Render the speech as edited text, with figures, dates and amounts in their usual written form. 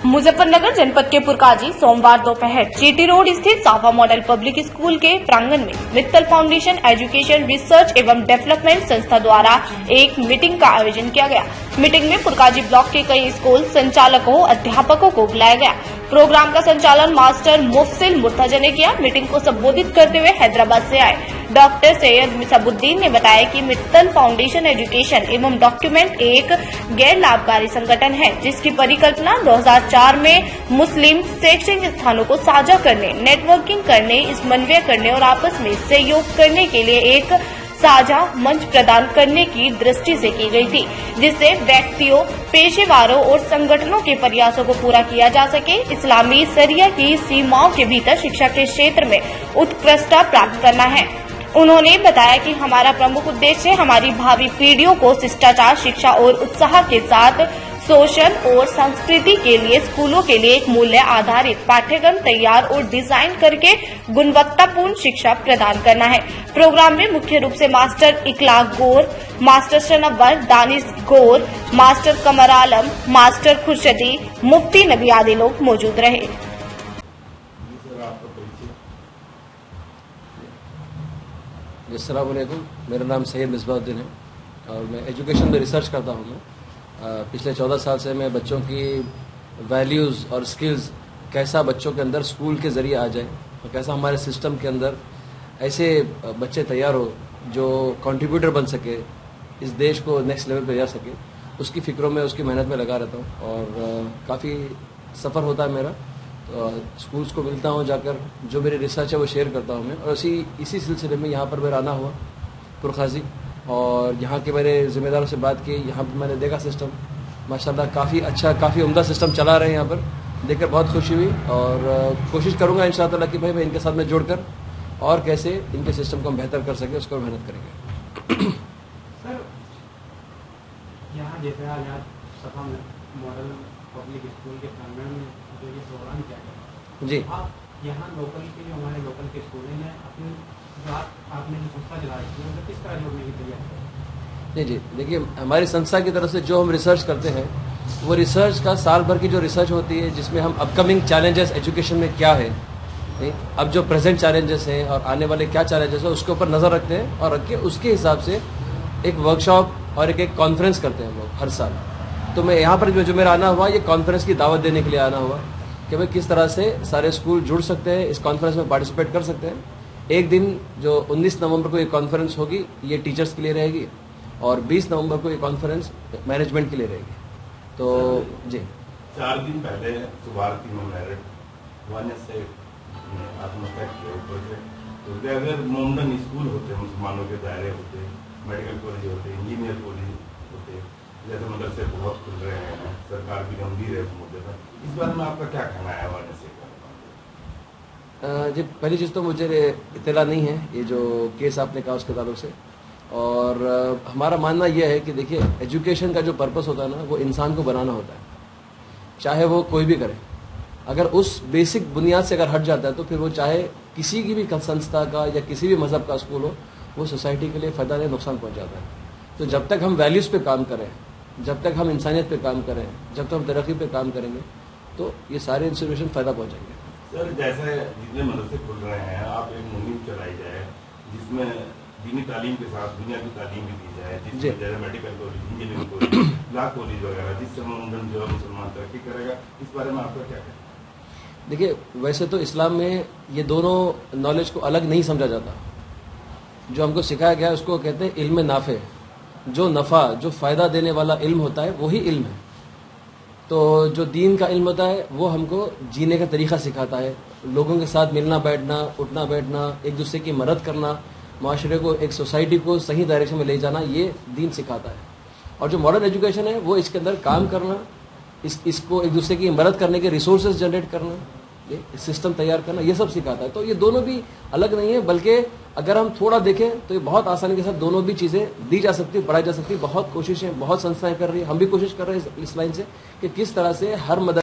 मुजफ्फरनगर जनपद के पुरकाजी सोमवार दोपहर जीटी रोड स्थित साफा मॉडल पब्लिक स्कूल के प्रांगण में मित्तल फाउंडेशन एजुकेशन रिसर्च एवं डेवलपमेंट संस्था द्वारा एक मीटिंग का आयोजन किया गया। मीटिंग में पुरकाजी ब्लॉक के कई स्कूल संचालकों अध्यापकों को बुलाया गया। प्रोग्राम का संचालन मास्टर मुफसिल मुर्तजा ने किया। मीटिंग को संबोधित करते हुए हैदराबाद से आए डॉक्टर सैयद मिसाबुद्दीन ने बताया कि मित्तल फाउंडेशन एजुकेशन एवं डॉक्यूमेंट एक गैर लाभकारी संगठन है, जिसकी परिकल्पना 2004 में मुस्लिम शैक्षणिक स्थानों को साझा करने, नेटवर्किंग करने, समन्वय करने और आपस में सहयोग करने के लिए एक साझा मंच प्रदान करने की दृष्टि से की गई थी, जिससे व्यक्तियों, पेशेवरों और संगठनों के प्रयासों को पूरा किया जा सके। इस्लामी शरिया की सीमाओं के भीतर शिक्षा के क्षेत्र में उत्कृष्टता प्राप्त करना है। उन्होंने बताया कि हमारा प्रमुख उद्देश्य हमारी भावी पीढ़ियों को शिष्टाचार, शिक्षा और उत्साह के साथ सोशल और संस्कृति के लिए स्कूलों के लिए एक मूल्य आधारित पाठ्यक्रम तैयार और डिजाइन करके गुणवत्तापूर्ण शिक्षा प्रदान करना है। प्रोग्राम में मुख्य रूप से मास्टर इकलाक गौर, मास्टर शनवर, दानिश गौर, मास्टर कमर आलम, मास्टर खुर्शदी, मुफ्ती नबी आदि लोग मौजूद रहे। अस्सलाम वालेकुम, मेरा नाम सैयद मिसबाउद्दीन है और मैं एजुकेशन में रिसर्च करता हूँ। मैं पिछले 14 साल से मैं बच्चों की वैल्यूज़ और स्किल्स कैसा बच्चों के अंदर स्कूल के ज़रिए आ जाए और कैसा हमारे सिस्टम के अंदर ऐसे बच्चे तैयार हो जो कंट्रीब्यूटर बन सके, इस देश को नेक्स्ट लेवल पे जा सके, उसकी फ़िक्रों में, उसकी मेहनत में लगा रहता हूँ और काफ़ी सफ़र होता है मेरा। तो स्कूल्स को मिलता हूँ, जाकर जो मेरी रिसर्च है वो शेयर करता हूँ मैं, और इसी सिलसिले में यहाँ पर मेरा आना हुआ पुरकाजी और यहाँ के मेरे ज़िम्मेदारों से बात की। यहाँ पर मैंने देखा सिस्टम माशाल्लाह काफ़ी अच्छा, काफ़ी उम्दा सिस्टम चला रहे हैं। यहाँ पर देखकर बहुत खुशी हुई और कोशिश करूँगा इंशाअल्लाह कि भाई मैं इनके साथ में जुड़कर और कैसे इनके सिस्टम को हम बेहतर कर सकें, उसको मेहनत करेंगे। सर, यहाँ जैसे आज सफा मॉडल पब्लिक स्कूल के प्रांगण में जो ये प्रोग्राम किया गया जी, आप यहाँ लोकल के जो हमारे लोकल के स्कूल हैं अपनी जो आपने जो संस्था चला रही है उसे किस तरह जोड़ने की तैयारी? जी, देखिए हमारी संस्था की तरफ से जो हम रिसर्च करते हैं वो रिसर्च का साल भर की जो रिसर्च होती है, जिसमें हम अपकमिंग चैलेंजेस एजुकेशन में क्या है, अब जो प्रेजेंट चैलेंजेस हैं और आने वाले क्या चैलेंजेस हैं उसके ऊपर नज़र रखते हैं और रख के उसके हिसाब से एक वर्कशॉप और एक कॉन्फ्रेंस करते हैं हम लोग हर साल। तो मैं यहाँ पर जो मेरा आना हुआ ये कॉन्फ्रेंस की दावत देने के लिए आना हुआ कि भाई किस तरह से सारे स्कूल जुड़ सकते हैं, इस कॉन्फ्रेंस में पार्टिसिपेट कर सकते हैं। एक दिन जो 19 नवंबर को ये कॉन्फ्रेंस होगी ये टीचर्स के लिए रहेगी और 20 नवंबर को ये कॉन्फ्रेंस मैनेजमेंट के लिए रहेगी। तो जी, 4 दिन पहले सुबह मैरिट से आत्महत्या किया। तो अगर मोमडन स्कूल होते, मुसलमानों के दायरे होते, मेडिकल कॉलेज होते, इंजीनियर कॉलेज होते, जैसे मदरसे बहुत खुल रहे हैं, सरकार भी गंभीर है इस मुद्दे पर, इस बारे में आपका क्या कहना है? अवेयरनेस जी, पहली चीज़ तो मुझे इत्तला नहीं है ये जो केस आपने कहा उसके ताल्लुक से, और हमारा मानना यह है कि देखिए एजुकेशन का जो पर्पस होता है ना वो इंसान को बनाना होता है, चाहे वो कोई भी करे। अगर उस बेसिक बुनियाद से अगर हट जाता है तो फिर वो चाहे किसी की भी संस्था का या किसी भी मज़हब का स्कूल हो, वो सोसाइटी के लिए फ़ायदा नहीं, नुकसान पहुँचाता है। तो जब तक हम वैल्यूज़ पे काम करें, जब तक हम इंसानियत पे काम करें, जब तक हम तरक्की पे काम करेंगे तो ये सारे इंस्टीट्यूशन फ़ायदा पहुँचाएंगे। सर, जैसे जितने मदरसे खुल रहे हैं, आप एक मुहिम चलाई जाए जिसमें दीनी तालीम के साथ दुनिया की तालीम भी दी जाए, जिसमें जैसे medical college, engineering college, law college वगैरह, जिससे जो मुसलमान तरक्की करेगा, इस बारे में आपका क्या कहना है? देखिए वैसे तो इस्लाम में ये दोनों नॉलेज को अलग नहीं समझा जाता। जो हमको सिखाया गया है उसको कहते हैं इल्म नाफे। जो नफ़ा, जो फ़ायदा देने वाला इल्म होता है वही इल्म है। तो जो दीन का इल्म होता है वो हमको जीने का तरीक़ा सिखाता है, लोगों के साथ मिलना बैठना, उठना बैठना, एक दूसरे की मदद करना, माशरे को, एक सोसाइटी को सही डायरेक्शन में ले जाना, ये दीन सिखाता है। और जो मॉडर्न एजुकेशन है वो इसके अंदर काम करना, इसको एक दूसरे की मदद करने के रिसोर्सेज जनरेट करना, ये सिस्टम तैयार करना, ये सब सिखाता है। तो ये दोनों भी अलग नहीं है, बल्कि अगर हम थोड़ा देखें तो ये बहुत आसानी के साथ दोनों भी चीज़ें दी जा सकती, पढ़ाई जा सकती। बहुत कोशिशें, बहुत संस्थाएं कर रही है, हम भी कोशिश कर रहे हैं इस लाइन से कि किस तरह से हर मदद